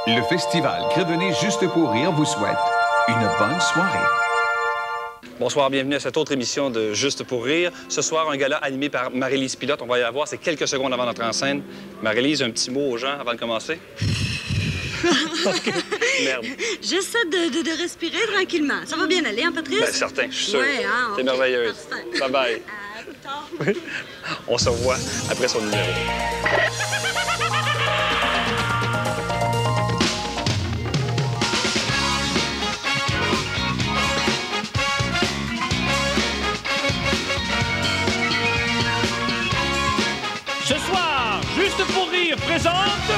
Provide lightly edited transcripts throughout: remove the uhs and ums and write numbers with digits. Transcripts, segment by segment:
Le festival Crévenez Juste pour rire vous souhaite une bonne soirée. Bonsoir, bienvenue à cette autre émission de Juste pour rire. Ce soir, un gala animé par Marie-Lise Pilote. On va y avoir, c'est quelques secondes avant d'entrer en scène. Marie-Lise, un petit mot aux gens avant de commencer? Okay. Merde. J'essaie de respirer tranquillement. Ça va bien aller, hein, Patrice? Bien, certain, je suis sûr. Ouais, hein, T'es okay. merveilleuse. Parfait. Bye-bye. À plus tard. Oui. On se revoit après son numéro. Ce soir, Juste pour rire présente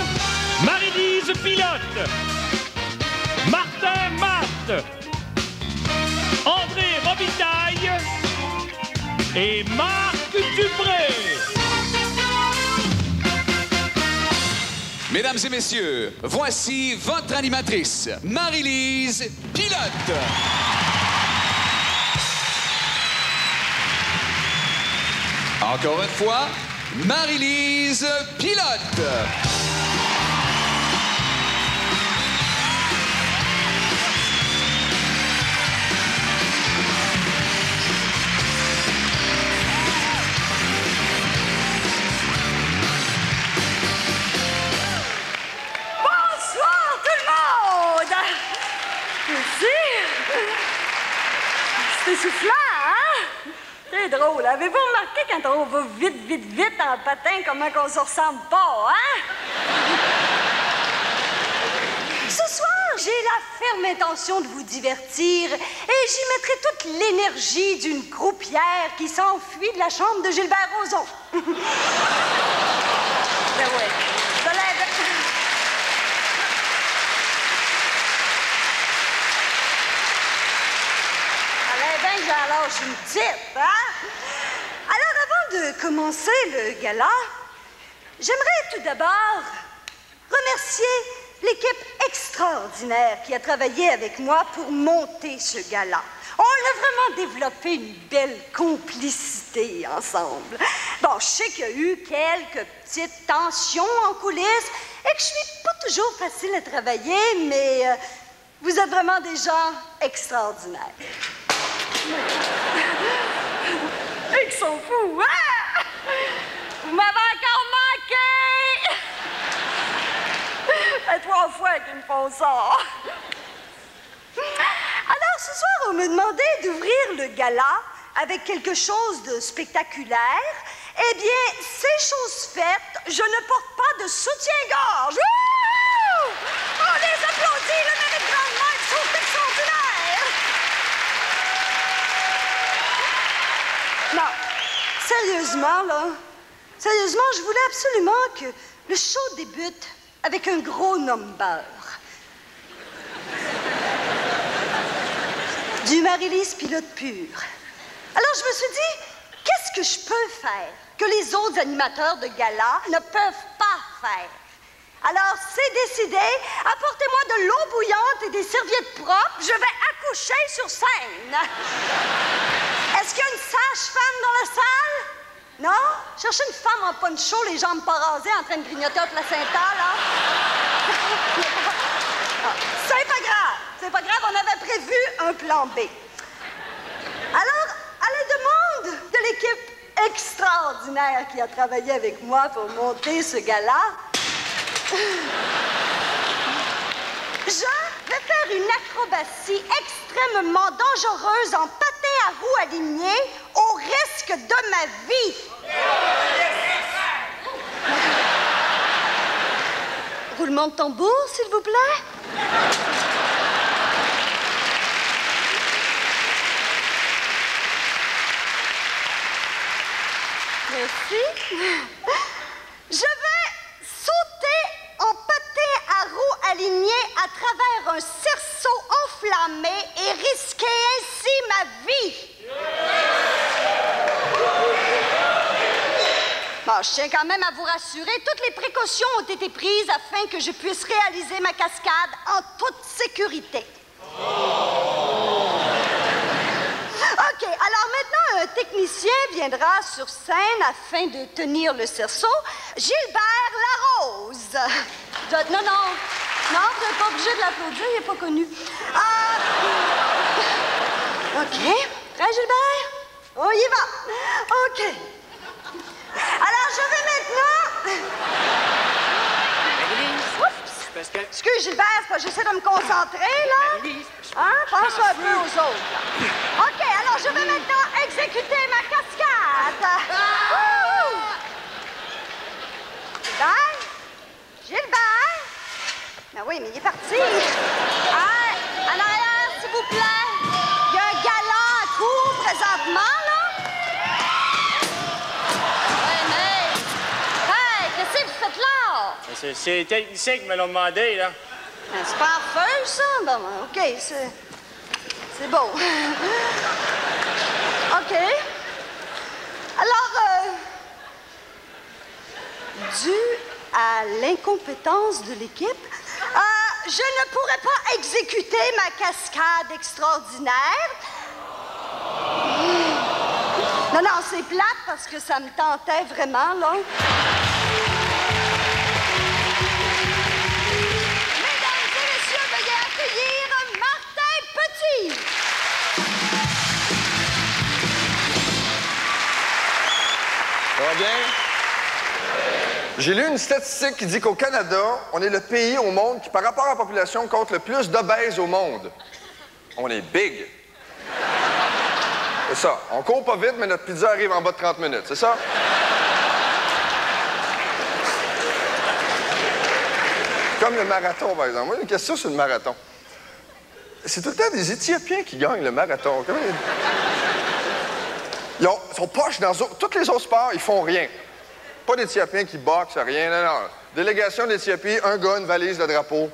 Marie-Lise Pilote, Martin Matt, André Robitaille et Marc Dupré. Mesdames et messieurs, voici votre animatrice, Marie-Lise Pilote. Encore une fois, Marie-Lise Pilote. Bonsoir tout le monde! Merci! C'est soufflant, hein? C'est drôle. Avez-vous remarqué quand on va vite en patin, comment qu'on se ressemble pas, hein? Ce soir, j'ai la ferme intention de vous divertir et j'y mettrai toute l'énergie d'une croupière qui s'enfuit de la chambre de Gilbert Rozon. Ben ouais. Ça l'aide. Allez, ben, j'en lâche une petite, hein? Alors, avant de commencer le gala, j'aimerais tout d'abord remercier l'équipe extraordinaire qui a travaillé avec moi pour monter ce gala. On a vraiment développé une belle complicité ensemble. Bon, je sais qu'il y a eu quelques petites tensions en coulisses et que je suis pas toujours facile à travailler, mais vous êtes vraiment des gens extraordinaires. Ils sont fous, hein? Vous m'avez encore manqué! Ça fait 3 fois qu'ils me font ça. Alors, ce soir, on me demandait d'ouvrir le gala avec quelque chose de spectaculaire. Eh bien, c'est chose faite. Je ne porte pas de soutien-gorge. Wouhou! On les applaudit, le mérite grandement, ils sont extraordinaires. Non, sérieusement, là, je voulais absolument que le show débute avec un gros number. Du Marie-Lise Pilote pur. Alors, je me suis dit, qu'est-ce que je peux faire que les autres animateurs de gala ne peuvent pas faire? Alors, c'est décidé, apportez-moi de l'eau bouillante et des serviettes propres, je vais accoucher sur scène. Est-ce qu'il y a une sage-femme dans la salle? Non? Cherchez une femme en poncho, les jambes pas rasées, en train de grignoter un placenta, là. C'est pas grave, on avait prévu un plan B. Alors, à la demande de l'équipe extraordinaire qui a travaillé avec moi pour monter ce gala, je vais faire une acrobatie extrêmement dangereuse en patin à roues alignées au risque de ma vie. Roulement de tambour, s'il vous plaît. Merci. Je vais sauter en patin à roues alignées à travers un cerceau enflammé et risquer ainsi ma vie. Bon, je tiens quand même à vous rassurer, toutes les précautions ont été prises afin que je puisse réaliser ma cascade en toute sécurité. OK, alors maintenant, un technicien viendra sur scène afin de tenir le cerceau. Gilbert Larose. Non, Non, vous n'êtes pas obligé de l'applaudir, il n'est pas connu. OK. Prêt, Gilbert? On y va. OK. Alors, je vais maintenant... Parce que... Excuse, Gilbert, c'est pas j'essaie de me concentrer, là. Hein? Pense un peu aux autres, là. OK, alors je vais maintenant exécuter ma cascade. Gilbert? Gilbert? Ben oui, mais il est parti. En arrière, s'il vous plaît. Il y a un gala en cours présentement, là. Ouais, mais... Hey, qu'est-ce que vous faites là? C'est les techniciens qui me l'ont demandé, là. Ben, c'est pas en feu, ça? Bon, OK, c'est beau. OK. Alors, dû à l'incompétence de l'équipe, je ne pourrais pas exécuter ma cascade extraordinaire. Non, non, c'est plate parce que ça me tentait vraiment, là. Mesdames et messieurs, veuillez accueillir Martin Petit. Ça va bien? J'ai lu une statistique qui dit qu'au Canada, on est le pays au monde qui, par rapport à la population, compte le plus d'obèses au monde. On est big. C'est ça. On court pas vite, mais notre pizza arrive en bas de 30 minutes. C'est ça? Comme le marathon, par exemple. Moi, j'ai une question sur le marathon. C'est tout le temps des Éthiopiens qui gagnent le marathon. Ils sont poches dans tous les autres sports, ils font rien. Pas d'Éthiopiens qui boxent, rien. Non, non. Délégation d'Éthiopie, un gars, une valise de drapeau.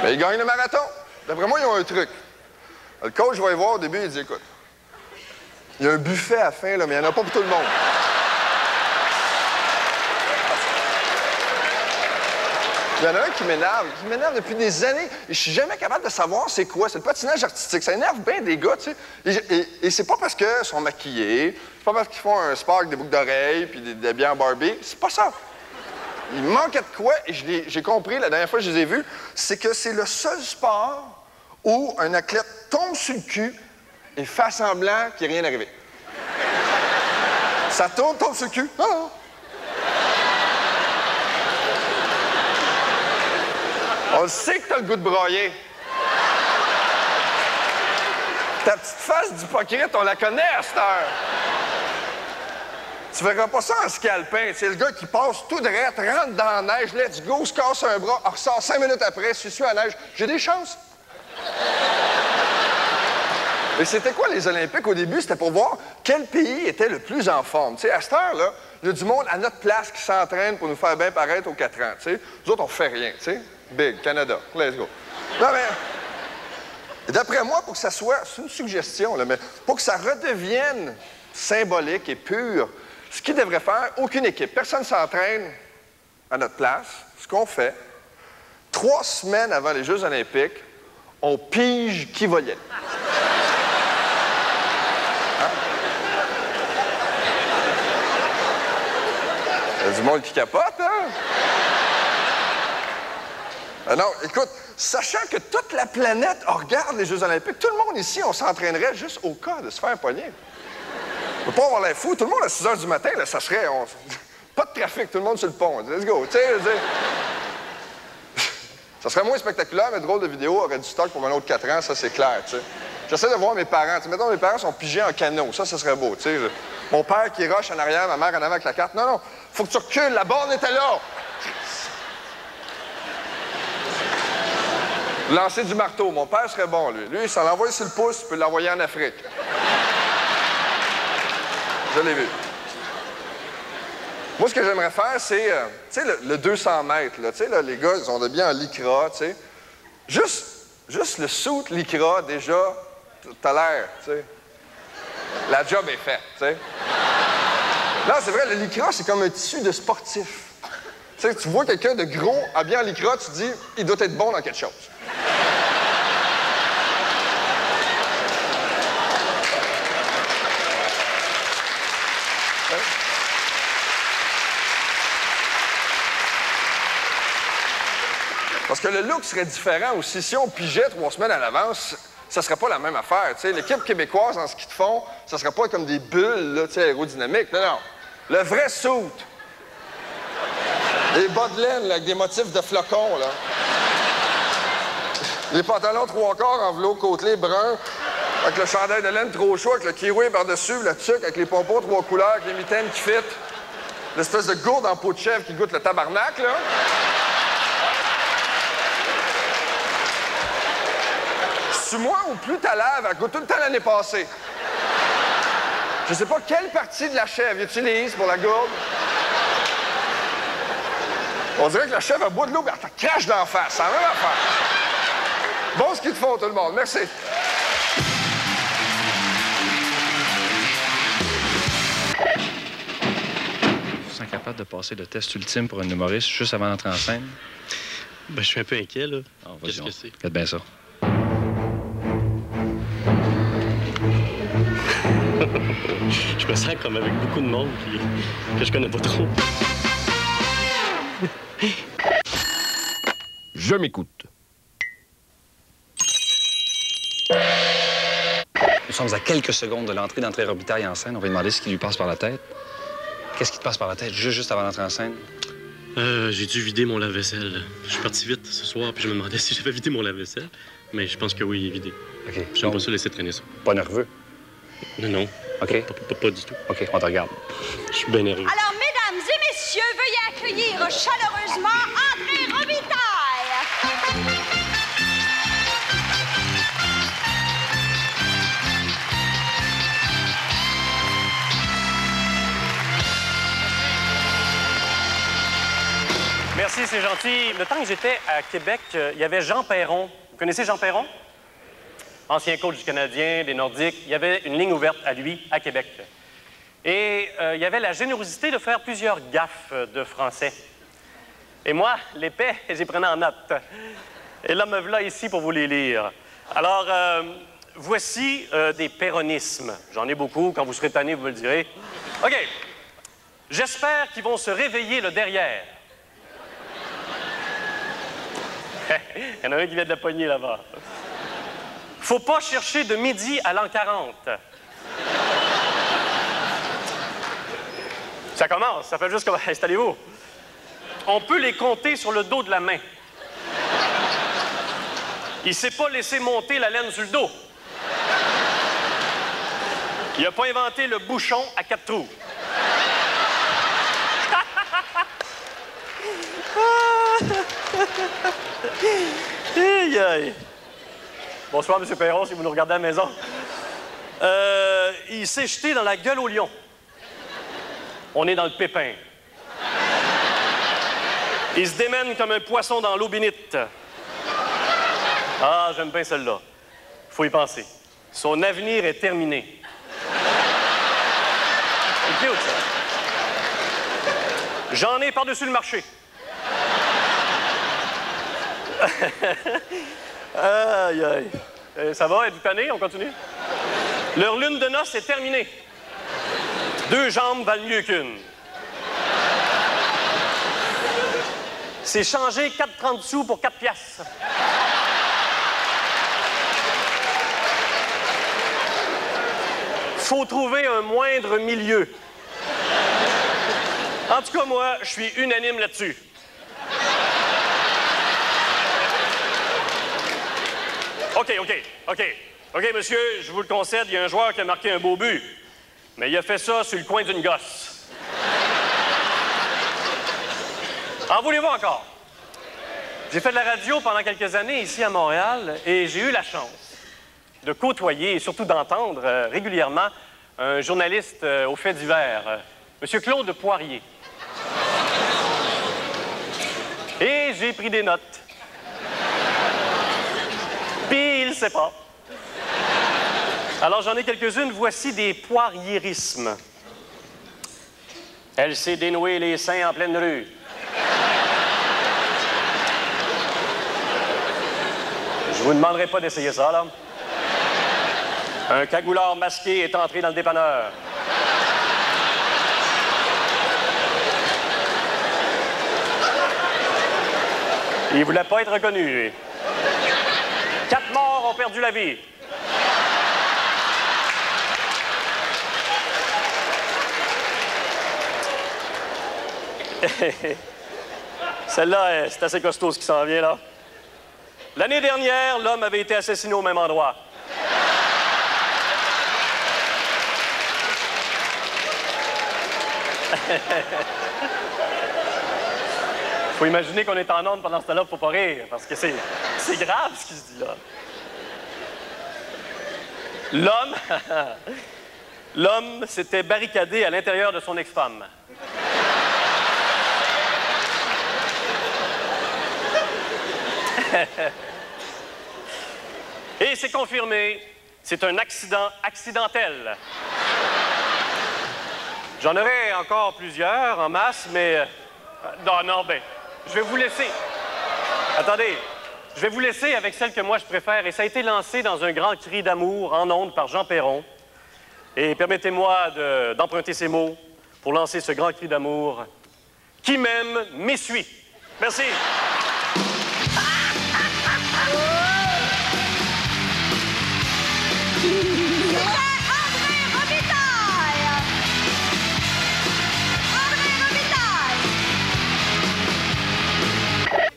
Mais ils gagnent le marathon. D'après moi, ils ont un truc. Le coach va y voir au début, il dit, écoute, il y a un buffet à la fin, là, mais il n'y en a pas pour tout le monde. Il y en a un qui m'énerve depuis des années. Et je suis jamais capable de savoir c'est quoi. C'est le patinage artistique. Ça énerve bien des gars, tu sais. Et c'est pas parce qu'ils sont maquillés, c'est pas parce qu'ils font un sport avec des boucles d'oreilles puis des habillés en Barbie. C'est pas ça. Il manquait de quoi, et j'ai compris la dernière fois que je les ai vus, c'est que c'est le seul sport où un athlète tombe sur le cul et fait semblant qu'il n'est rien arrivé. Ça tourne, tombe sur le cul. Oh. On le sait que t'as le goût de brailler. Ta petite face d'hypocrite, on la connaît à cette heure. Tu verras pas ça en ski alpin. C'est le gars qui passe tout droit, rentre dans la neige, let's go, se casse un bras, ressort 5 minutes après, s'essuie à la neige. J'ai des chances. Et c'était quoi les Olympiques au début? C'était pour voir quel pays était le plus en forme. Tu sais, à cette heure-là, il y a du monde à notre place qui s'entraîne pour nous faire bien paraître aux 4 ans. Tu sais, nous autres, on fait rien. Tu sais, big, Canada, let's go. Non, mais d'après moi, pour que ça soit, c'est une suggestion, là, mais pour que ça redevienne symbolique et pur, ce qu'il devrait faire, aucune équipe, personne ne s'entraîne à notre place. Ce qu'on fait, 3 semaines avant les Jeux olympiques, on pige qui va y aller. Hein? Il y a du monde qui capote, hein? Non, écoute, sachant que toute la planète regarde les Jeux olympiques, tout le monde ici, on s'entraînerait juste au cas de se faire pogner. On peut pas avoir l'air fou. Tout le monde à 6 h du matin, là, ça serait... Pas de trafic, tout le monde sur le pont. Let's go. Tu sais, ça serait moins spectaculaire, mais drôle de vidéo aurait du stock pour un autre 4 ans, ça, c'est clair, tu sais. J'essaie de voir mes parents. T'sais, mettons, mes parents sont pigés en canot. Ça serait beau, tu sais. Mon père qui rush en arrière, ma mère en avant avec la carte. Non, non, faut que tu recules. La borne était là. Lancer du marteau. Mon père serait bon, lui. Lui, il s'en l'envoie sur le pouce, il peut l'envoyer en Afrique. Je l'ai vu. Moi, ce que j'aimerais faire, c'est, tu sais, le 200 mètres, là, tu sais, là, les gars, ils ont de bien en lycra, tu sais. Juste le suit lycra, déjà, t'as l'air, tu sais. La job est faite, tu sais. Non, c'est vrai, le lycra, c'est comme un tissu de sportif. Tu sais, tu vois quelqu'un de gros habillé en lycra, tu te dis, il doit être bon dans quelque chose. Parce que le look serait différent aussi. Si on pigeait 3 semaines à l'avance, ça serait pas la même affaire. T'sais. L'équipe québécoise en ski de fond, ça serait pas comme des bulles là, aérodynamiques. Non, non. Le vrai suit. Les bas de laine là, avec des motifs de flocons, là. Les pantalons 3/4 en velours côtelé brun, avec le chandail de laine trop chaud, avec le kiwi par-dessus, le tuque, avec les pompons 3 couleurs, avec les mitaines qui fit. L'espèce de gourde en peau de chèvre qui goûte le tabarnak, là. Suis-moi ou plus ta lave, elle goûte tout le temps l'année passée. Je sais pas quelle partie de la chèvre ils utilisent pour la gourde. On dirait que la chèvre, elle boit de l'eau et elle te crache d'en face. C'est la même affaire. Bon ski de fond, tout le monde. Merci. Tu te sens capable de passer le test ultime pour un humoriste juste avant d'entrer en scène? Ben, je suis un peu inquiet, là. Qu'est-ce que c'est? Regarde bien ça. Je me sens comme avec beaucoup de monde que je connais pas trop. Je m'écoute. Nous sommes à quelques secondes de l'entrée d'Entrée Robitaille en scène. On va lui demander ce qui lui passe par la tête. Qu'est-ce qui te passe par la tête juste avant d'entrer en scène? J'ai dû vider mon lave-vaisselle. Je suis parti vite ce soir, puis je me demandais si j'avais vidé mon lave-vaisselle. Mais je pense que oui, il est vidé. OK. J'aime pas ça laisser traîner ça. Pas nerveux? Non. OK. Pas du tout. OK, on te regarde. Je suis bien nerveux. Alors, mesdames et messieurs, veuillez accueillir chaleureusement Entrée Robitaille. Merci, c'est gentil. Le temps que j'étais à Québec, il y avait Jean Perron. Vous connaissez Jean Perron? Ancien coach du Canadien, des Nordiques. Il y avait une ligne ouverte à lui, à Québec. Et il y avait la générosité de faire plusieurs gaffes de français. Et moi, l'épais, j'y prenais en note. Et là, me voilà ici pour vous les lire. Alors, voici des péronismes. J'en ai beaucoup. Quand vous serez tanné, vous me le direz. OK. J'espère qu'ils vont se réveiller le derrière. Il y en a un qui vient de la poignée là-bas. Faut pas chercher de midi à l'an 40. Ça commence, ça fait juste comme... Installez-vous. On peut les compter sur le dos de la main. Il s'est pas laissé monter la laine sur le dos. Il a pas inventé le bouchon à 4 trous. Aïe, aïe. Bonsoir, M. Perron, si vous nous regardez à la maison. Il s'est jeté dans la gueule au lion. On est dans le pépin. Il se démène comme un poisson dans l'eau bénite. Ah, j'aime bien celle-là. Faut y penser. Son avenir est terminé. C'est cute, ça. J'en ai par-dessus le marché. Aïe, aïe. Ça va, êtes-vous tanné? On continue? Leur lune de noces est terminée. 2 jambes valent mieux qu'une. C'est changer 4,30 sous pour 4 piastres. Faut trouver un moindre milieu. En tout cas, moi, je suis unanime là-dessus. OK, monsieur, je vous le concède, il y a un joueur qui a marqué un beau but. Mais il a fait ça sur le coin d'une gosse. En voulez-vous encore? J'ai fait de la radio pendant quelques années ici à Montréal et j'ai eu la chance de côtoyer et surtout d'entendre régulièrement un journaliste aux faits divers, M. Claude Poirier. Et j'ai pris des notes. Puis il sait pas. Alors j'en ai quelques-unes. Voici des poiriérismes. Elle s'est dénouée les seins en pleine rue. Je vous demanderai pas d'essayer ça, là. Un cagoulard masqué est entré dans le dépanneur. Il voulait pas être reconnu, lui. 4 morts ont perdu la vie. Celle-là, c'est assez costaud ce qui s'en vient, là. L'année dernière, l'homme avait été assassiné au même endroit. Faut imaginer qu'on est en onde pendant ce temps-là pour pas rire, parce que c'est grave ce qui se dit là. L'homme s'était barricadé à l'intérieur de son ex-femme. Et c'est confirmé, c'est un accident accidentel. J'en aurais encore plusieurs en masse, mais... Non, ben, je vais vous laisser. Attendez, je vais vous laisser avec celle que moi je préfère, et ça a été lancé dans un grand cri d'amour en ondes par Jean Perron. Et permettez-moi d'emprunter ces mots pour lancer ce grand cri d'amour. Qui m'aime, m'essuie. Merci.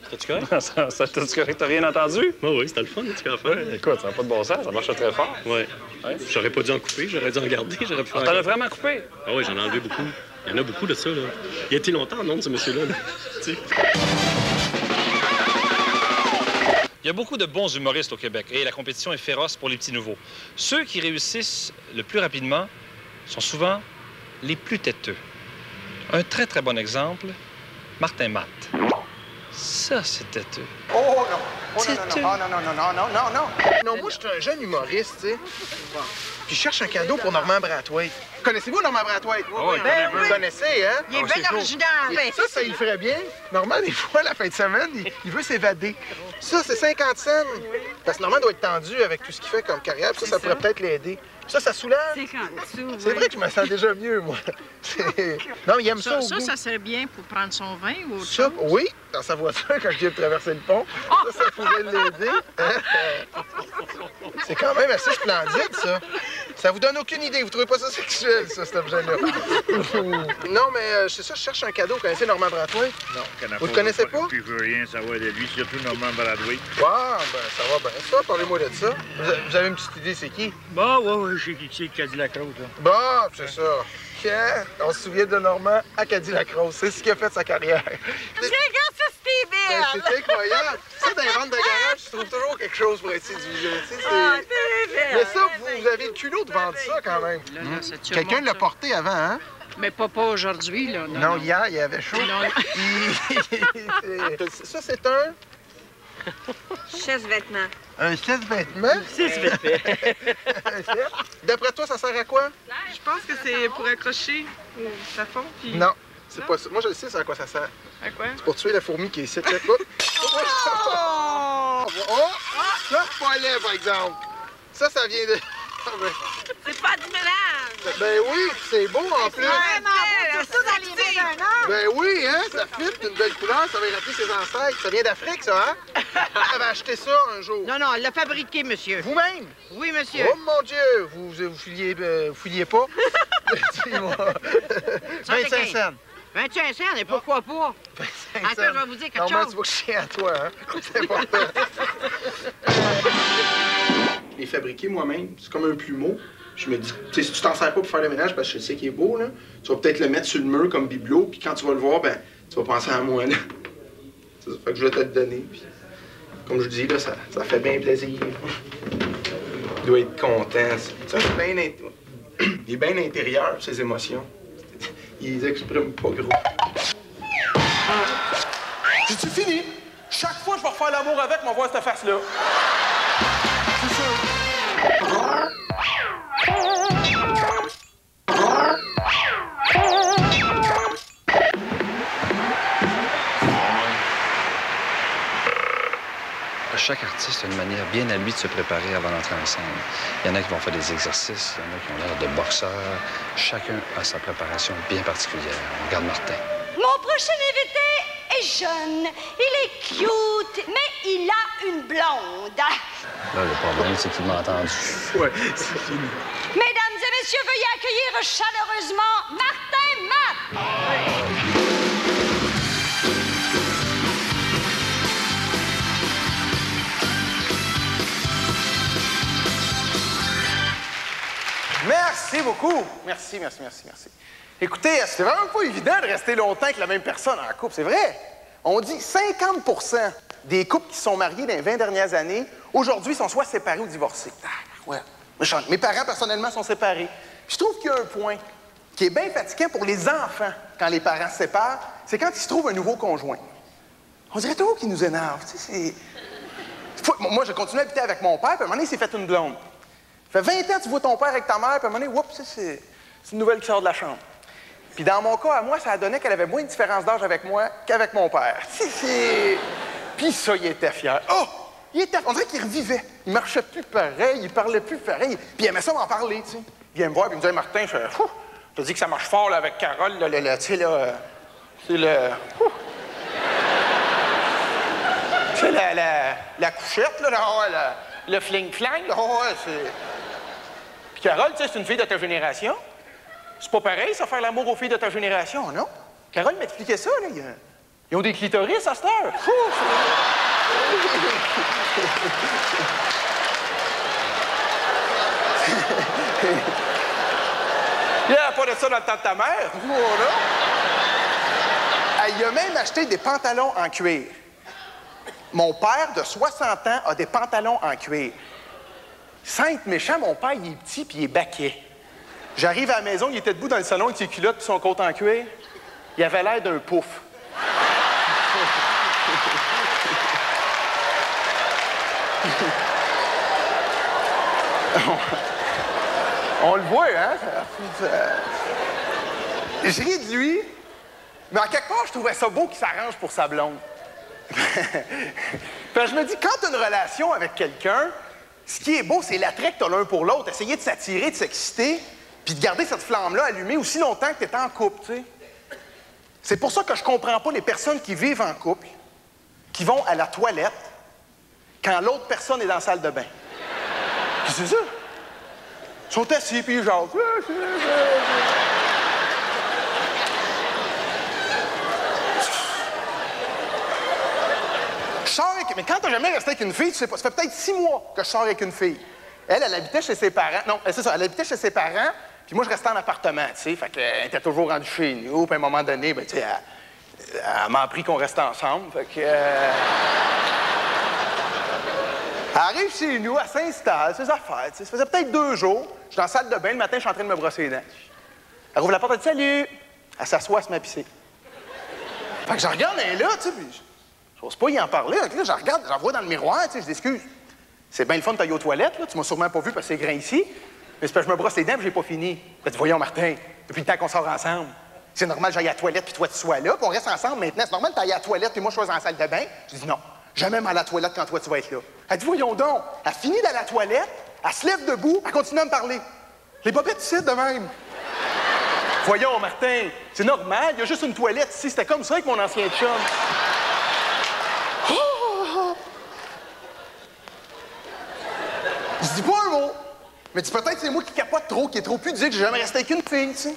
T'as-tu correct? T'as-tu correct? T'as rien entendu? Oui, c'était le fun, tu as fait. Écoute, ça n'a pas de bon sens, ça marche très fort. Ouais. J'aurais pas dû en couper, j'aurais dû en garder, j'aurais pu faire... T'en as vraiment coupé? Ah oui, j'en ai enlevé beaucoup. Il y en a beaucoup de ça, là. Il a été longtemps en ondes, ce monsieur-là. Tu sais. Il y a beaucoup de bons humoristes au Québec et la compétition est féroce pour les petits nouveaux. Ceux qui réussissent le plus rapidement sont souvent les plus têteux. Un très, très bon exemple, Martin Matt. Ça, c'est têteux. Oh non! Oh non! Non, moi, je suis un jeune humoriste, tu sais. Puis je cherche un cadeau pour Normand Brathwaite. Connaissez-vous Normand Brathwaite? Oui, vous le connaissez, hein? Il est bien original. Ça, il ferait bien. Normand, des fois, la fin de semaine, il veut s'évader. Ça, c'est 50 cents. Parce que Normand doit être tendu avec tout ce qu'il fait comme carrière. Ça pourrait peut-être l'aider. Ça soulage. C'est vrai que je me sens déjà mieux, moi. Non, mais il aime ça au goût. Ça serait bien pour prendre son vin ou autre chose? Oui, dans sa voiture, quand je viens de traverser le pont. Ça pourrait l'aider. C'est quand même assez splendide, ça. Ça vous donne aucune idée. Vous trouvez pas ça sexuel, ça, cet objet-là? Non, mais c'est ça, je cherche un cadeau. Vous connaissez Normand Brathwaite? Non, vous le connaissez pas? Je veux rien savoir de lui, surtout Normand Brathwaite. Ah, ben, ça va bien ça. Parlez-moi de ça. Vous avez une petite idée, c'est qui? Bah, ouais, je sais qui c'est, Cadillac-Rose, là. Bon, c'est ça. On se souvient de Normand à Cadillac-Rose. C'est ce qui a fait sa carrière. Regarde ça, c'était belle! C'est incroyable. Ça, dans les ventes de garage, tu trouves toujours quelque chose pour être séduisant. Mais ça, vous avez le culot de vendre ça, quand même. Quelqu'un l'a porté avant, hein? Mais pas aujourd'hui, là. Non, hier, il y avait chaud. Ça, c'est un... Chaise-vêtements. Un chaise-vêtements? D'après toi, ça sert à quoi? Je pense que c'est pour accrocher au plafond. Puis... Non, c'est pas ça. Moi, je le sais, c'est à quoi ça sert. À quoi? C'est pour tuer la fourmi qui est ici. Ça, c'est pas laid, par exemple. Ça vient de... C'est pas du mélange! Ben oui, c'est beau en plus. C'est ça dans les mains d'un homme! Ben oui, hein, ça fit, une belle couleur, ça va y rappeler ses ancêtres. Ça vient d'Afrique, ça, hein? Elle avait acheté ça un jour. Non, elle l'a fabriqué, monsieur. Vous-même? Oui, monsieur. Oh mon Dieu, vous fouilliez pas? Dis-moi. 25 cents. 25 cents, et pourquoi pas? 25 Attends, je vais vous dire quelque chose. chose. Tu vas chier à toi, hein? C'est important. Les fabriquer moi-même, c'est comme un plumeau. Je me dis, tu sais, si tu t'en sers pas pour faire le ménage parce que je sais qu'il est beau, là, tu vas peut-être le mettre sur le mur comme bibelot, puis quand tu vas le voir, ben, tu vas penser à moi, là. Ça fait que je vais te le donner, puis comme je dis, là, ça fait bien plaisir. Il doit être content. Ça, c'est bien... Il est bien intérieur, ses émotions. Il les exprime pas gros. J'ai-tu fini? Chaque fois que je vais refaire l'amour avec, on va voir cette face-là. C'est sûr. Chaque artiste a une manière bien à lui de se préparer avant d'entrer en scène. Il y en a qui vont faire des exercices, il y en a qui ont l'air de boxeurs. Chacun a sa préparation bien particulière. On regarde Martin. Mon prochain invité est est jeune, il est cute, mais il a une blonde. Là, le problème, c'est qu'il m'a entendu. Ouais, c'est fini. Mesdames et messieurs, veuillez accueillir chaleureusement Martin Matt. Merci beaucoup. Merci. Écoutez, c'est vraiment pas évident de rester longtemps avec la même personne en couple, c'est vrai. On dit 50% des couples qui sont mariés dans les 20 dernières années, aujourd'hui, sont soit séparés ou divorcés. Ouais. Mes parents, personnellement, sont séparés. Je trouve qu'il y a un point qui est bien fatigant pour les enfants quand les parents se séparent, c'est quand ils se trouvent un nouveau conjoint. On dirait toujours qu'il nous énerve. Moi, j'ai continué à habiter avec mon père, puis à un moment donné, il s'est fait une blonde. Ça fait 20 ans que tu vois ton père avec ta mère, puis à un moment donné, oups, c'est une nouvelle qui sort de la chambre. Puis dans mon cas, à moi, ça a donné qu'elle avait moins de différence d'âge avec moi qu'avec mon père. Puis ça, il était fier. Oh! On dirait qu'il revivait. Il marchait plus pareil, il parlait plus pareil. Puis il aimait ça m'en parler, tu sais. Il vient me voir, puis il me dit, hey, Martin, je te dis que ça marche fort là, avec Carole, tu sais, là. C'est le. Tu sais, la couchette, là, le fling-flang, là, c'est. Puis Carole, tu sais, c'est une fille de ta génération. C'est pas pareil, ça, faire l'amour aux filles de ta génération, non? Carole m'expliquait ça, là. Ils ont des clitoris à cette heure. Il n'y a pas de ça dans le temps de ta mère. Voilà. Il a même acheté des pantalons en cuir. Mon père, de 60 ans, a des pantalons en cuir. Sainte méchant, mon père, il est petit puis il est baquet. J'arrive à la maison, il était debout dans le salon avec ses culottes et son côte en cuir. Il avait l'air d'un pouf. On le voit, hein? Je ris de lui, mais en quelque part, je trouvais ça beau qu'il s'arrange pour sa blonde. Puis je me dis, quand tu as une relation avec quelqu'un, ce qui est beau, c'est l'attrait que tu as l'un pour l'autre. Essayer de s'attirer, de s'exciter, puis de garder cette flamme-là allumée aussi longtemps que tu es en couple, tu sais. C'est pour ça que je comprends pas les personnes qui vivent en couple, qui vont à la toilette quand l'autre personne est dans la salle de bain. Puis c'est ça. Ils sont assis, puis ils jasent. Je sors avec... Mais quand t'as jamais resté avec une fille, tu sais pas. Ça fait peut-être 6 mois que je sors avec une fille. Elle habitait chez ses parents. Non, c'est ça. Elle habitait chez ses parents, puis moi, je restais en appartement, tu sais. Fait qu'elle était toujours rendue chez nous. Puis à un moment donné, ben, tu sais, elle m'a appris qu'on restait ensemble. Fait que... Elle arrive chez nous, elle s'installe, ses affaires. Ça faisait peut-être 2 jours. Je suis dans la salle de bain, le matin, je suis en train de me brosser les dents. Elle ouvre la porte, elle dit « Salut! » Elle s'assoit, elle se met à pisser. Fait que je regarde, elle est là, tu sais, puis j'ose pas y en parler. Là, je regarde, j'en vois dans le miroir, tu sais, je dis « Excuse, c'est bien le fun de t'aller aux toilettes, là. Tu m'as sûrement pas vu parce que c'est grain ici. Mais c'est parce que je me brosse les dents et j'ai pas fini. » Elle dit « Voyons, Martin, depuis le temps qu'on sort ensemble, c'est normal que j'aille à la toilette puis toi tu sois là, puis on reste ensemble maintenant. C'est normal que t'ailles à la toilette et moi je sois dans la salle de bain. » Je dis « Non. Jamais à la toilette quand toi, tu vas être là. » Elle dit, voyons donc. Elle finit dans la toilette, elle se lève debout, elle continue à me parler. Les bobettes ici, de même. Voyons, Martin, c'est normal, il y a juste une toilette ici. C'était comme ça avec mon ancien chum. Oh! Je dis pas un mot. Mais dis peut-être c'est moi qui capote trop, qui est trop pudique, que j'ai jamais resté avec une fille, tu sais.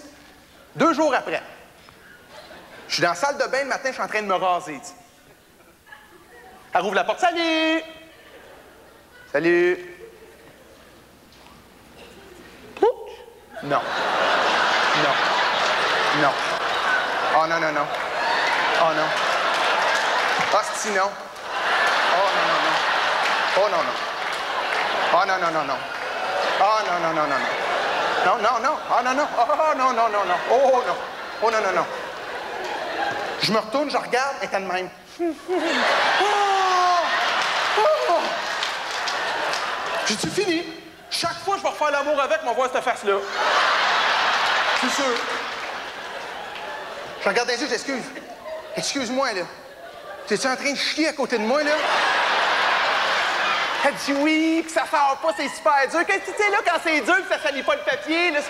2 jours après, je suis dans la salle de bain le matin, je suis en train de me raser, tu sais. Elle rouvre la porte. Salut! Salut! Non. Non. Non. Oh non, non, non. Oh non. Ah, c'est non. Oh non, non, non. Oh non, non. Oh non, non, non, non. Oh non, non, non, non, non. Non, non, non. Oh non, non. Oh non, non, non, non. Oh non. Oh non, non, non. Je me retourne, je regarde, elle est de même. J'ai-tu fini? Chaque fois que je vais refaire l'amour avec, on va voir cette face-là. C'est sûr. Je regarde les yeux, j'excuse. Excuse-moi, là. T'es-tu en train de chier à côté de moi, là? Elle dit oui, que ça sort pas, c'est super dur. Qu'est-ce que tu sais, là, quand c'est dur, que ça salit pas le papier, là?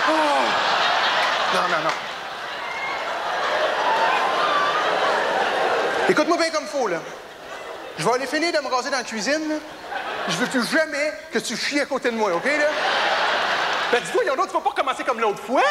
Oh. Non, non, non. Écoute-moi bien comme faut, là. Je vais aller finir de me raser dans la cuisine, là. Je veux plus jamais que tu chies à côté de moi, OK, là? Ben, dis-toi, il y en a d'autres, tu vas pas recommencer comme l'autre fois.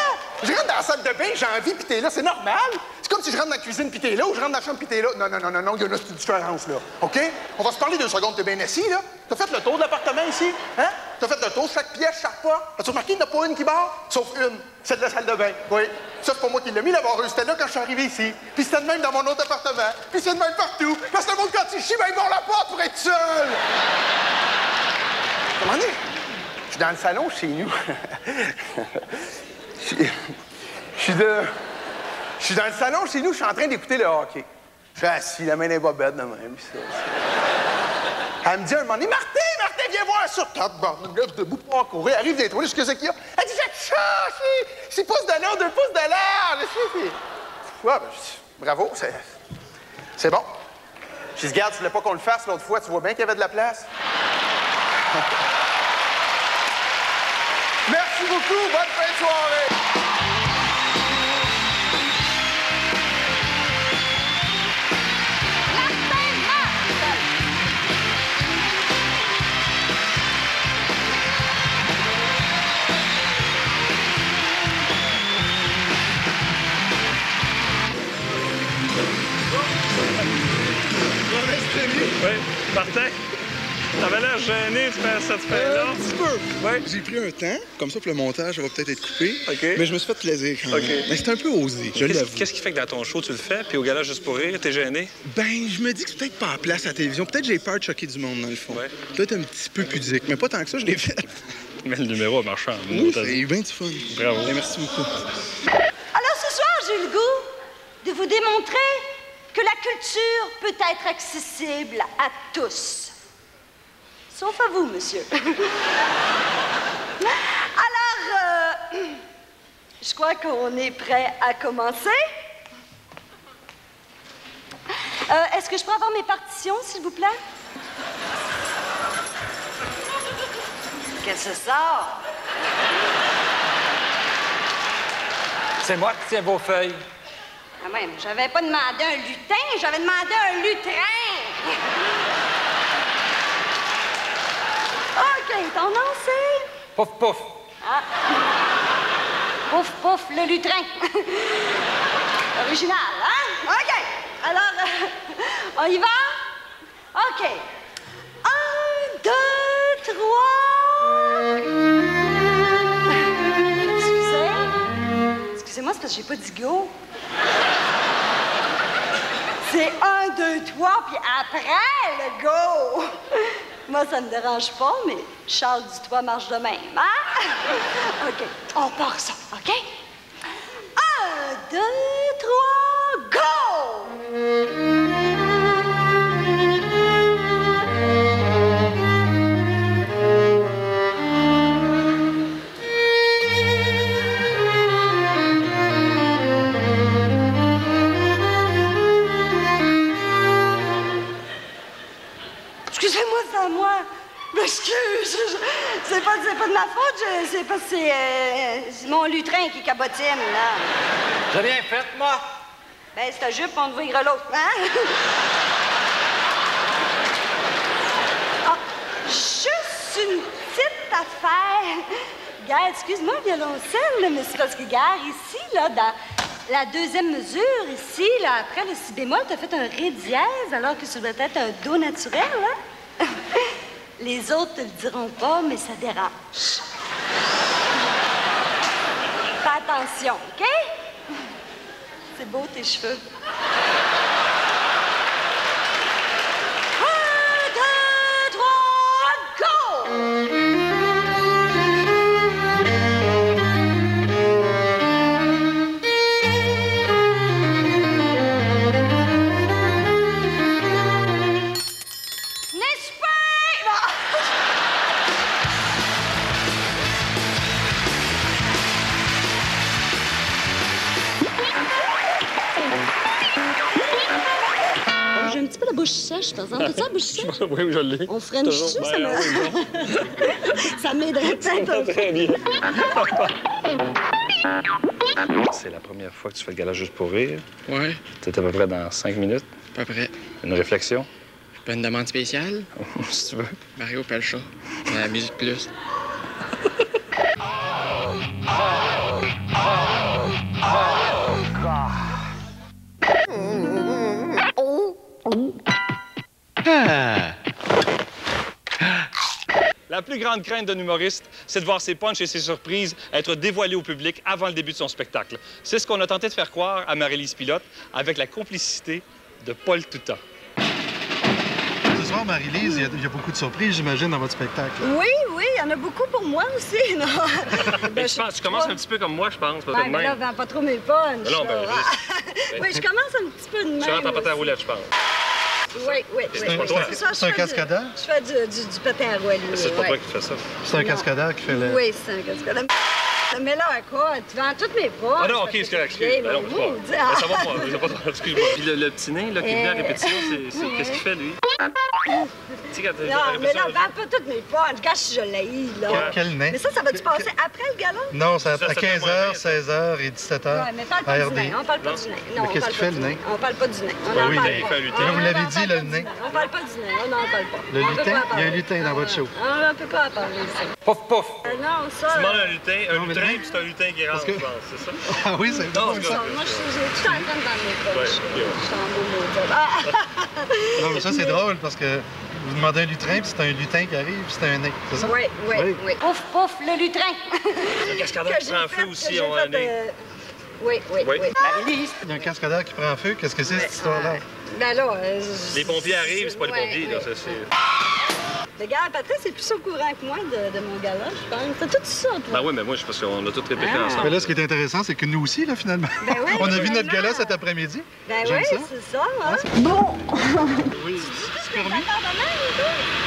Je rentre dans la salle de bain, j'ai envie, pis t'es là, c'est normal. C'est comme si je rentre dans la cuisine, pis t'es là, ou je rentre dans la chambre, pis t'es là. Non, il y en a une différence, là. OK? On va se parler 2 secondes, t'es bien assis, là. T'as fait le tour de l'appartement ici? Hein? T'as fait le tour, chaque pièce, chaque pas. As-tu remarqué qu'il n'y en a pas une qui barre? Sauf une, celle de la salle de bain. Oui. Ça, c'est pas moi qui l'ai mis, la barreuse. C'était là quand je suis arrivé ici. Puis c'était de même dans mon autre appartement. Puis c'est de même partout. Parce que le monde, quand il chie, ben, il barre la porte pour être seul. Comment dire? Je suis dans le salon chez nous. Je suis dans le salon chez nous, je suis en train d'écouter le hockey. Je suis assis, la main dans les bobettes de même. Ça. Elle me dit un moment donné, Martin, viens voir ça. Je lève debout pour courir, arrive des toilettes, qu'est-ce qu'il y a? Elle dit, j'ai chassé 6 pouces de long, 2 pouces de large. Ouais, ben, bravo, c'est bon. Je dis, regarde, tu voulais pas qu'on le fasse l'autre fois, tu vois bien qu'il y avait de la place. Merci beaucoup, bonne fin de soirée. Oui, Martin, t'avais l'air gêné de faire cette fin-là. Un petit peu. Oui. J'ai pris un temps, comme ça pour le montage, ça va peut-être être coupé. OK. Mais je me suis fait plaisir quand même. Mais c'était un peu osé, je l'avoue. Qu'est-ce qui fait que dans ton show, tu le fais, puis au gala Juste pour rire, t'es gêné? Ben, je me dis que c'est peut-être pas à place à la télévision. Peut-être que j'ai peur de choquer du monde, dans le fond. Ouais. Peut-être un petit peu pudique, mais pas tant que ça, je l'ai fait. Mais le numéro a marché en Oui, c'est bien du fun. Bravo. Ben, merci beaucoup. Alors ce soir, j'ai le goût de vous démontrer que la culture peut être accessible à tous. Sauf à vous, monsieur. Alors, je crois qu'on est prêt à commencer. Est-ce que je peux avoir mes partitions, s'il vous plaît? Qu'est-ce que c'est ça? C'est moi qui tiens vos feuilles. Ah même, j'avais pas demandé un lutin, j'avais demandé un lutrin. OK, ton nom c'est? Pouf, pouf. Ah. Pouf, pouf, le lutrin. Original, hein? OK. Alors, on y va? OK. 1, 2, 3. Excusez-moi, c'est parce que j'ai pas dit go. C'est 1, 2, 3, puis après, le go! Moi, ça me dérange pas, mais Charles du Toit marche de même, hein? OK, on part ça, OK? 1, 2, 3, go! Excusez-moi, c'est à moi. M'excuse. C'est pas de ma faute. C'est parce que c'est mon lutrin qui cabotine, là. J'ai rien fait, moi. Ben, c'est ta jupe, on te voira l'autre, hein? Ah, juste une petite affaire. Gars, excuse-moi, violoncelle, là, mais c'est parce que, gars, ici, là, dans la deuxième mesure, ici, là, après le si bémol, t'as fait un ré dièse, alors que ça doit être un do naturel, hein? Les autres te le diront pas, mais ça dérange. Fais attention, OK? C'est beau, tes cheveux. 1, 2, 3, go! J'ai un petit peu la bouche sèche, par exemple. T'as-tu la bouche sèche? Oui, je l'ai. On ferait une chute, ça me... ça m'aiderait peut-être. Très bien. C'est la première fois que tu fais le gala Juste pour rire. Ouais. T'es à peu près dans 5 minutes. Pas prêt. Une réflexion? Pas une demande spéciale? Si tu veux. Mario Pelcha. La Musique Plus. La plus grande crainte d'un humoriste, c'est de voir ses punchs et ses surprises être dévoilés au public avant le début de son spectacle. C'est ce qu'on a tenté de faire croire à Marie-Lise Pilote avec la complicité de Paul Toutat. Ce soir, Marie-Lise, il y a beaucoup de surprises, j'imagine, dans votre spectacle. Oui, oui, il y en a beaucoup pour moi aussi. Non. Ben, tu commences un petit peu comme moi, je pense. Ben, là, vends pas trop mes punchs. Non, ben, oui, je commence un petit peu de même. Tu rentres en patin à roulettes, je pense. Oui, oui, oui. C'est un cascadeur? Je fais du patin à roulettes. C'est pas toi qui fais ça. C'est un cascadeur qui fait le... Oui, c'est un cascadeur. Mais là, quoi? Tu vends toutes mes punchs. Ah non, OK, c'est correct. Ben non, c'est pas. Ça va pas. Excuse-moi. Puis le petit nain, là, qui est venu à répétition, qu'est-ce qu'il fait, lui? Non, mais là, vends pas toutes mes punchs. Gâche, je l'haïs, là. Quel nain? Mais ça va-tu passer après le gala? Non, c'est à 15h, 16h et 17h. Ouais, mais parle pas du nain. On parle pas du nain. Non, qu'est-ce qu'il fait, le nain? On parle pas du nain. Oui, il fait un lutin. Vous l'avez dit, le nain. On parle pas du nain. On n'en parle pas. Le lutin? Il y a un lutin dans votre show. On ne peut pas en parler ici. Pouf, pouf. Non, ça... Tu demandes un lutin, puis c'est un lutin qui rentre, je pense, c'est ça? Ah oui, c'est bon. Moi, j'ai tout en train dans mes poches. Je suis en beau mot. Non, mais ça, c'est drôle, parce que vous demandez un lutrin, puis c'est un lutin qui arrive, puis c'est un nain, c'est ça? Oui. Pouf, pouf, le lutrin. Le cascadeur qui prend feu aussi, on a un nez. Oui. Marie-Lise! Il y a un cascadeur qui prend feu. Qu'est-ce que c'est, cette histoire-là? Ben là... Les pompiers arrivent, c'est pas les pompiers, là, c'est... Regarde, Patrice est plus au courant que moi de mon gala, je pense. T'as tout ça, toi. Ben oui, mais moi, je pense qu'on a tout répété ensemble. Mais là, ce qui est intéressant, c'est que nous aussi, là, finalement. Ben oui, on a vu notre gala cet après-midi. Ben oui, c'est ça. Hein? Bon! Oui. C'est permis?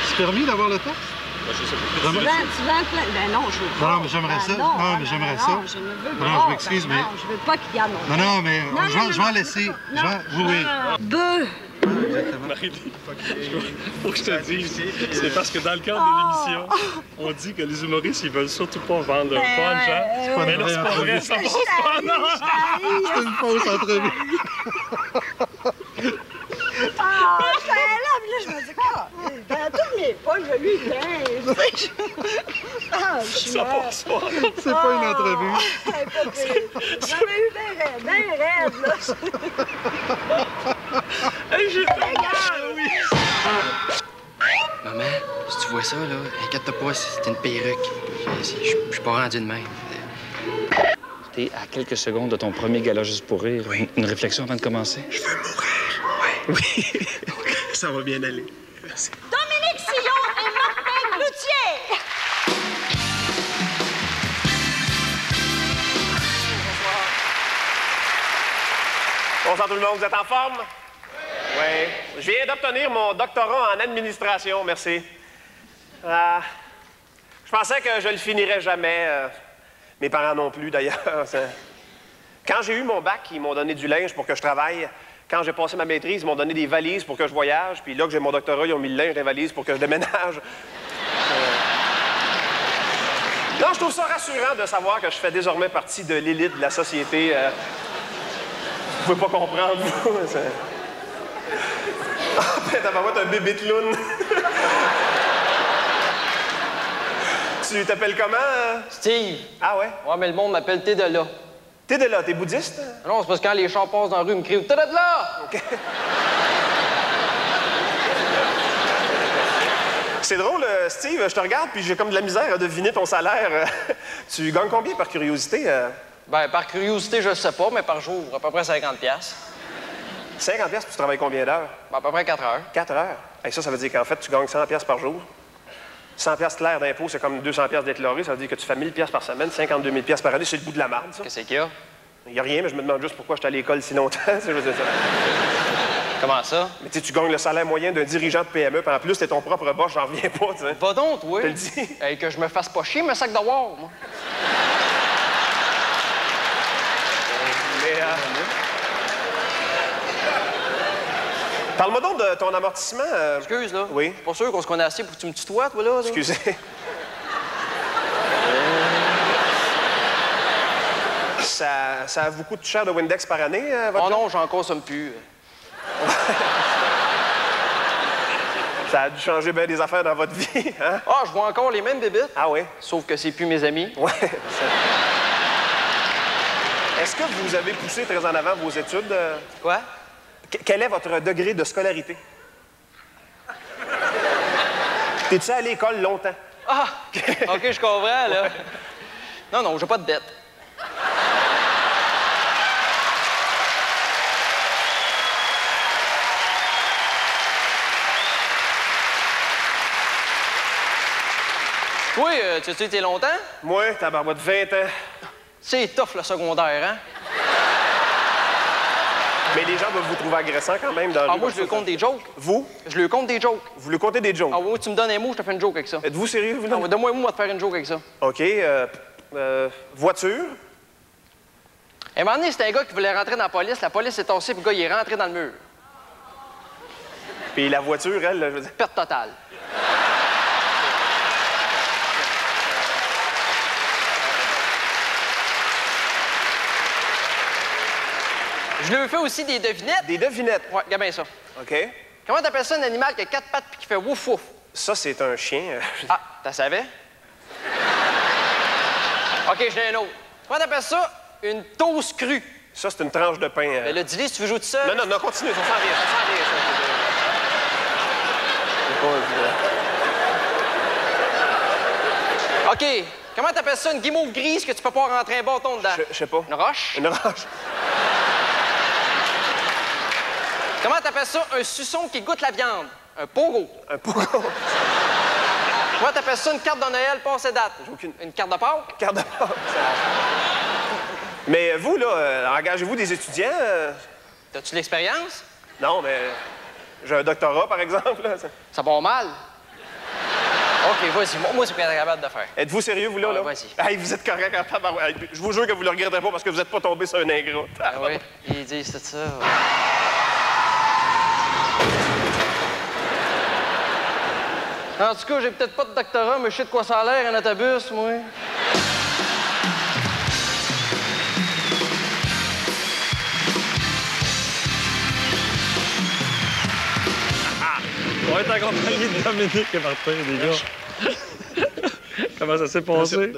C'est permis d'avoir le texte? Ben, je sais pas. Tu vends plein... Ben non, je veux pas. Non, mais j'aimerais ça. Non, mais j'aimerais ça. Non, je ne veux pas. Non, je m'excuse, mais... Non, je veux pas qu'il garde mon texte. Non, mais je vais en laisser. Oui. Beuh! Marie-Lise, faut que je te dise, c'est parce que dans le cadre de l'émission, on dit que les humoristes, ils veulent surtout pas vendre leur punch, hein? Mais là, c'est pas vrai, ça passe pas, non! C'est une fausse entrevue. Là, je me dis, ben, tous mes punchs, je lui pince. Ça passe pas. C'est pas une entrevue. J'en ai eu bien raide, là. J'ai Maman, si tu vois ça, là, inquiète-toi pas, c'est une perruque. Je suis pas rendu de même. T'es à quelques secondes de ton premier gala juste pour rire. Oui. Une réflexion avant de commencer? Je veux mourir. Oui. Ça va bien aller. Merci. Dominique Sillon et Martin Cloutier. Bonsoir tout le monde, vous êtes en forme? Oui. Je viens d'obtenir mon doctorat en administration, merci. Je pensais que je le finirais jamais. Mes parents non plus, d'ailleurs. Quand j'ai eu mon bac, ils m'ont donné du linge pour que je travaille. Quand j'ai passé ma maîtrise, ils m'ont donné des valises pour que je voyage. Puis là que j'ai mon doctorat, ils ont mis le linge dans les valises pour que je déménage. Non, je trouve ça rassurant de savoir que je fais désormais partie de l'élite de la société. Vous pouvez pas comprendre, vous. Ah, ben, t'as pas un bébé de loun. Tu t'appelles comment? Steve. Ah ouais? Ouais, mais le monde m'appelle Tédela. Tédela, t'es bouddhiste? Non, c'est parce que quand les chars passent dans la rue, ils me crient Tédela! OK. C'est drôle, Steve, je te regarde, puis j'ai comme de la misère à deviner ton salaire. Tu gagnes combien par curiosité? Ben, par curiosité, je sais pas, mais par jour, à peu près 50$. 50$, puis tu travailles combien d'heures? Ben, à peu près 4 heures. 4 heures? Et ça veut dire qu'en fait, tu gagnes 100$ par jour. 100$ clair d'impôt, c'est comme 200$ déclarés. Ça veut dire que tu fais 1000$ par semaine, 52 000$ par année. C'est le bout de la marde, ça. Qu'est-ce qu'il y a? Il n'y a rien, mais je me demande juste pourquoi je suis à l'école si longtemps. Je veux dire ça. Comment ça? Mais tu gagnes le salaire moyen d'un dirigeant de PME, puis en plus, t'es ton propre boss, j'en reviens pas, tu sais. Va donc, oui. Je te le dis. Hey, que je me fasse pas chier, me sac de war, moi. Mais, parle-moi donc de ton amortissement. Excuse, là. Oui. Je suis pas sûr qu'on se connaît assez pour que tu me tutoies, toi, là. Excusez. Ça a beaucoup de cher de Windex par année, votre Oh non, j'en consomme plus. Ça a dû changer bien des affaires dans votre vie, hein? Ah, je vois encore les mêmes bébites. Ah oui? Sauf que c'est plus mes amis. Ouais. Est-ce que vous avez poussé très en avant vos études? Quoi? Quel est votre degré de scolarité? T'es-tu allé à l'école longtemps? Ah! OK, je comprends, là. Non, non, j'ai pas de dette. Toi, tu as été longtemps? Moi, tabarouette, 20 ans. C'est tough, le secondaire, hein? Mais les gens doivent vous trouver agressant quand même dans le moi, je lui compte des jokes. Vous? Je lui compte des jokes. Vous lui comptez des jokes? Ah oui, tu me donnes un mot, je te fais une joke avec ça. Êtes-vous sérieux, vous? Ah, donne-moi un mot, on va te faire une joke avec ça. OK. Voiture? À un moment donné, c'était un gars qui voulait rentrer dans la police est tassée, puis le gars, il est rentré dans le mur. Puis la voiture, elle, je veux dire... Perte totale. Je lui fais aussi des devinettes. Des devinettes? Ouais, regarde bien ça. OK. Comment t'appelles ça un animal qui a 4 pattes puis qui fait wouf wouf? Ça, c'est un chien. Ah, t'as savais? OK, j'en ai un autre. Comment t'appelles ça? Une toast crue. Ça, c'est une tranche de pain. Ben là, dis-le si tu veux jouer tout seul. Non, continue, ça s'en vient, OK. Comment t'appelles ça, une guimauve grise que tu peux pas rentrer un bâton dedans? Je sais pas. Une roche? Une roche. Comment t'appelles ça, un suçon qui goûte la viande? Un pogo. Un pogo. Comment t'appelles ça, une carte de Noël passée date? Une carte de Pâques? Carte de Pâques. Mais vous, là, engagez-vous des étudiants? T'as-tu de l'expérience? Non, mais j'ai un doctorat, par exemple. Là. Ça va mal? OK, vas-y. Moi, c'est ce que t'es capable de faire. Êtes-vous sérieux, vous, là? Ouais, vas-y. Hey, vous êtes correct en tabarouette. Je vous jure que vous le regretterez pas parce que vous n'êtes pas tombé sur un ingrat. Ah oui, ils disent tout ça. Ouais. En tout cas, j'ai peut-être pas de doctorat, mais je sais de quoi ça a l'air, un autobus, moi. On va être accompagné de Dominique et Martin, les gars. Comment ça s'est passé?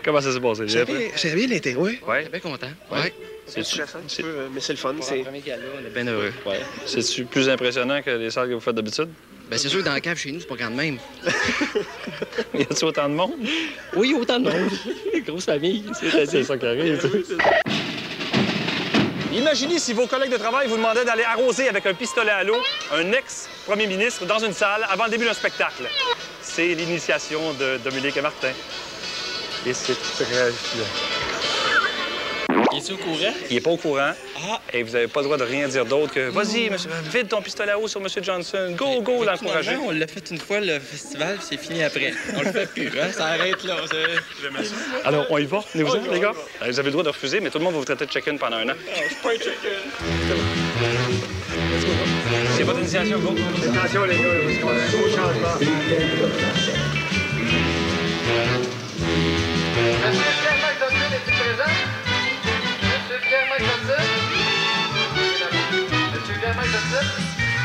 Comment ça s'est passé? J'ai bien été, oui. Ouais. Bien content. Ouais. C'est stressant un petit peu, mais c'est le fun. C'est le premier gala, on est bien heureux. Ouais. C'est-tu plus impressionnant que les salles que vous faites d'habitude? Ben c'est sûr que dans la cave chez nous, c'est pas grand de même. Y a-tu autant de monde? Oui, autant de monde. Grosse famille. C'est ça qui arrive. Imaginez si vos collègues de travail vous demandaient d'aller arroser avec un pistolet à l'eau un ex-premier ministre dans une salle avant le début d'un spectacle. C'est l'initiation de Dominique et Martin. Et c'est très bien. Il est-tu au courant? Il est pas au courant. Et vous n'avez pas le droit de rien dire d'autre que « Vas-y, monsieur, vide ton pistolet à eau sur M. Johnson. Go, go, l'encourager. » On l'a fait une fois, le festival, c'est fini après. On le fait plus, hein? Ça arrête là. Alors, on y va, venez-vous les gars? Vous avez le droit de refuser, mais tout le monde va vous traiter de chicken pendant un an. Je suis pas un chicken. C'est votre initiation, go. Attention, les gars, parce qu'on a un gros changement. Monsieur Pierre-Marc Johnson, es-tu présent? Monsieur Pierre-Marc Johnson? Monsieur Pierre-Marc Johnson?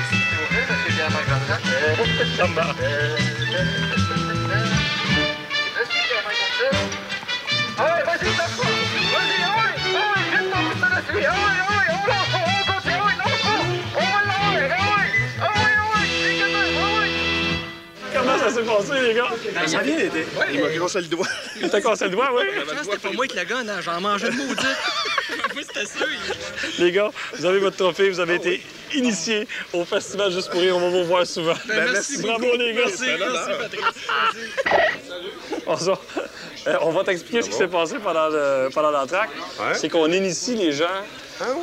S'il vous plaît, Monsieur Pierre-Marc Johnson? Ça marche. Monsieur Pierre-Marc Johnson? Ah ouais, vas-y, tape-toi! Vas-y, ah ouais, vite ton pistolet dessus! Ah ouais, on lance, on continue, ah ouais, lance pas! On va l'envoyer, Comment ça s'est passé, les gars? Ça a bien été. Ouais. Il m'a cassé le doigt. Il t'a cassé le doigt, oui? Je pense que c'était pas moi qui la gonne, hein? J'en mangeais de maudit. Moi, c'était sûr. Les gars, vous avez votre trophée, vous avez été initiés au Festival Juste pour rire. On va vous voir souvent. Merci Bravo, beaucoup. les gars. Merci, Patrice. On va t'expliquer ce qui s'est passé pendant l'entracte. Ouais. C'est qu'on initie les gens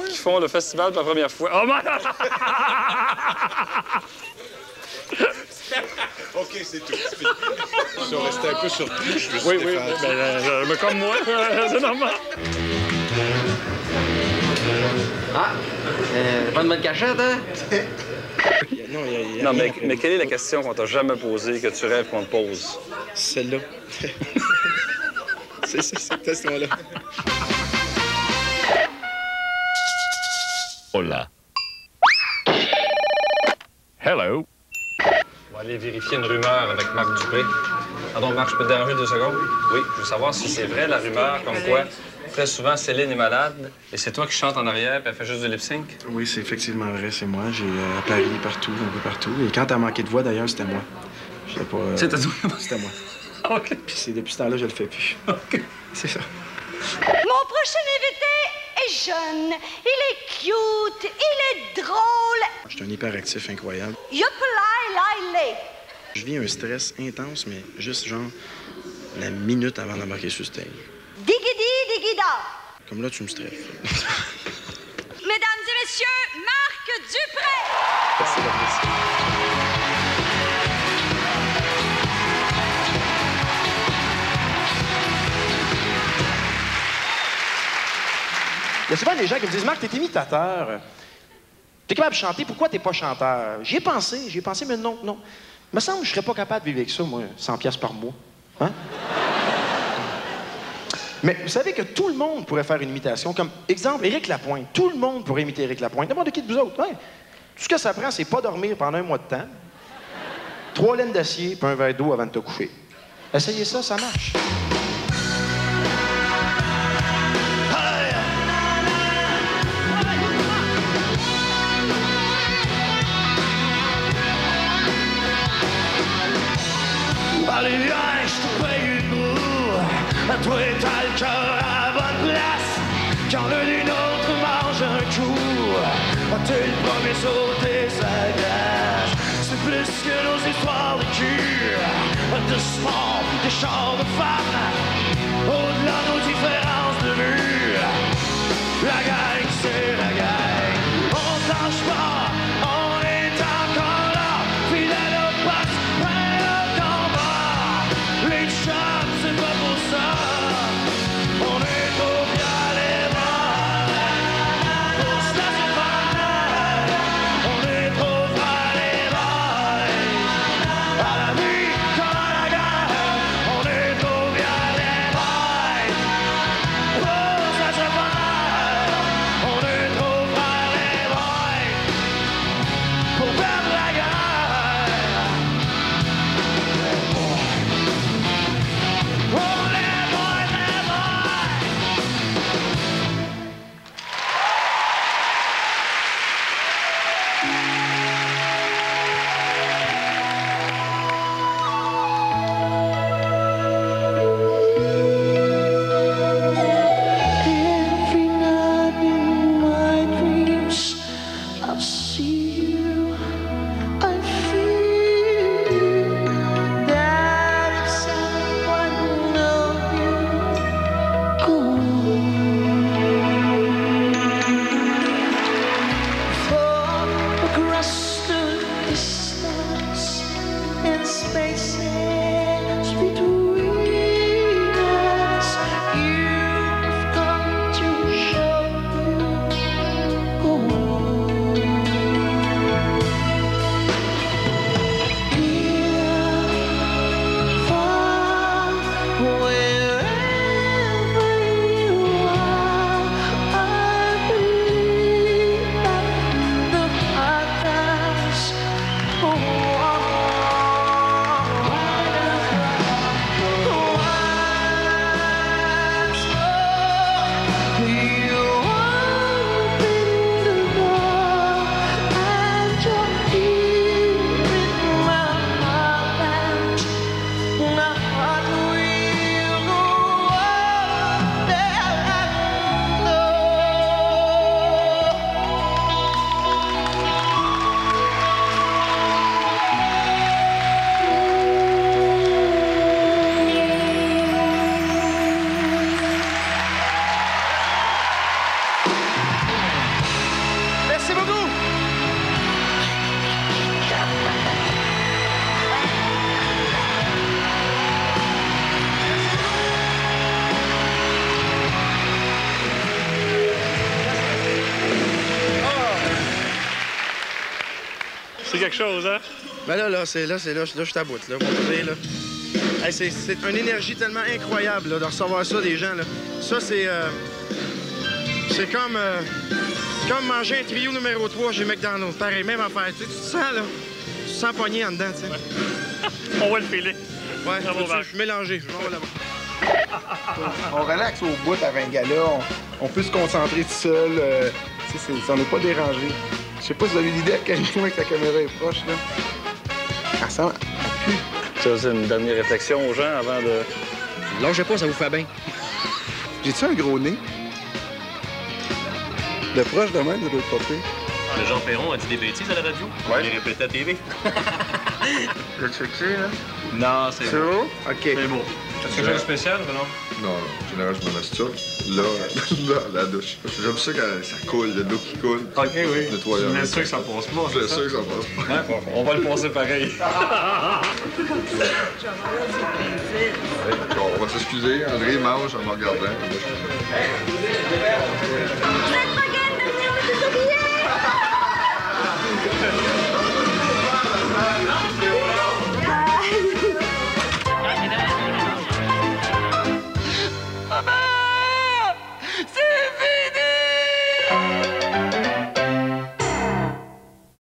qui font le festival pour la première fois. Oh, man! OK, c'est tout. Ils sont restés un peu surpris. Je me suis Oui, défendu. mais comme moi, c'est normal. Pas de bonne cachette, hein? Non, mais quelle est la question qu'on t'a jamais posée que tu rêves qu'on te pose? Celle-là. C'est cette question-là. Hola. Hello. aller vérifier une rumeur avec Marc Dupré. Pardon, Marc, je peux te déranger 2 secondes? Oui, je veux savoir si c'est vrai la rumeur comme quoi très souvent Céline est malade et c'est toi qui chantes en arrière puis elle fait juste du lip-sync? Oui, c'est effectivement vrai, c'est moi. J'ai à Paris, partout, un peu partout. Et quand t'as manqué de voix, d'ailleurs, c'était moi. Je sais pas... C'était toi? C'était moi. OK. Puis c'est depuis ce temps-là, je le fais plus. OK. C'est ça. Mon prochain invité est jeune, il est cute, il est drôle. Je suis un hyperactif incroyable. Yuppalai. Je vis un stress intense, mais juste genre la minute avant d'embarquer sur stage. Digida. Comme là, tu me stresses. Mesdames et messieurs, Marc Dupré. Merci, j'apprécie. Il y a souvent des gens qui me disent « Marc, t'es imitateur. T'es capable de chanter, pourquoi t'es pas chanteur? » J'y ai pensé, mais non. Il me semble que je serais pas capable de vivre avec ça, moi, 100 piastres par mois. Hein? Mais vous savez que tout le monde pourrait faire une imitation. Comme exemple, Éric Lapointe. Tout le monde pourrait imiter Éric Lapointe. N'importe qui de vous autres. Ouais. Tout ce que ça prend, c'est pas dormir pendant 1 mois de temps, 3 laines d'acier puis un verre d'eau avant de te coucher. Essayez ça, ça marche. Allez, viens, je te paye une boue. Toi, t'as le cœur à la bonne place. Quand l'un d'une autre mange un coup, t'es le premier sauté sa glace. C'est plus que nos histoires de cul, de sport, de chars de femmes. Au-delà de nos différences de vue, la gang, c'est la gang. On ne lâche pas, on est encore là, fidèle au poste. Les chats, c'est pas pour ça. On est trop bien les mains. Pour ça, c'est pas mal. On est trop bien les mains. À la vie, comme à la guerre. On est trop bien les mains. Pour ça, c'est pas mal. On est trop bien les mains. Pour perdre la guerre. Every night in my dreams, I see you, I feel that it's someone of you. Far across the distance and spaces between us, you've come to show here, far, wherever you are, I believe that the others Merci beaucoup. C'est quelque chose, hein? Ben là, je t'aboute, là, pour te dire, là. Hey, c'est une énergie tellement incroyable, là, de recevoir ça des gens, là. Ça, c'est comme manger un trio numéro 3 chez McDonald's. Pareil, même affaire. Tu sais, tu te sens, là, tu te sens pogné en dedans, tu sais. On voit le filet. Ouais, je suis mélangé. Je m'en vais là-bas. On relaxe au bout avant un gala. On peut se concentrer tout seul. On n'est pas dérangé. Je sais pas si vous avez l'idée à quel point que la caméra est proche, là. Ça ressemble. Ça, c'est une dernière réflexion aux gens avant de... Lâchez pas, ça vous fait bien. J'ai-tu un gros nez? De proche de même, ça doit être pas pire. Le Jean Perron a dit des bêtises à la radio. Ouais. Il les répétait à TV. Le checké, là? Non, c'est C'est beau? OK. C'est beau. Est-ce que j'ai un spécial ou non? Non, en général, je me masturbe. Là, la douche. J'aime ça quand ça coule, il y a de l'eau qui coule. OK, oui. Nettoyant. Je suis sûr que ça passe pas. Je suis sûr que ça passe pas. Ouais, on va le passer pareil. On va s'excuser. André mange en me regardant.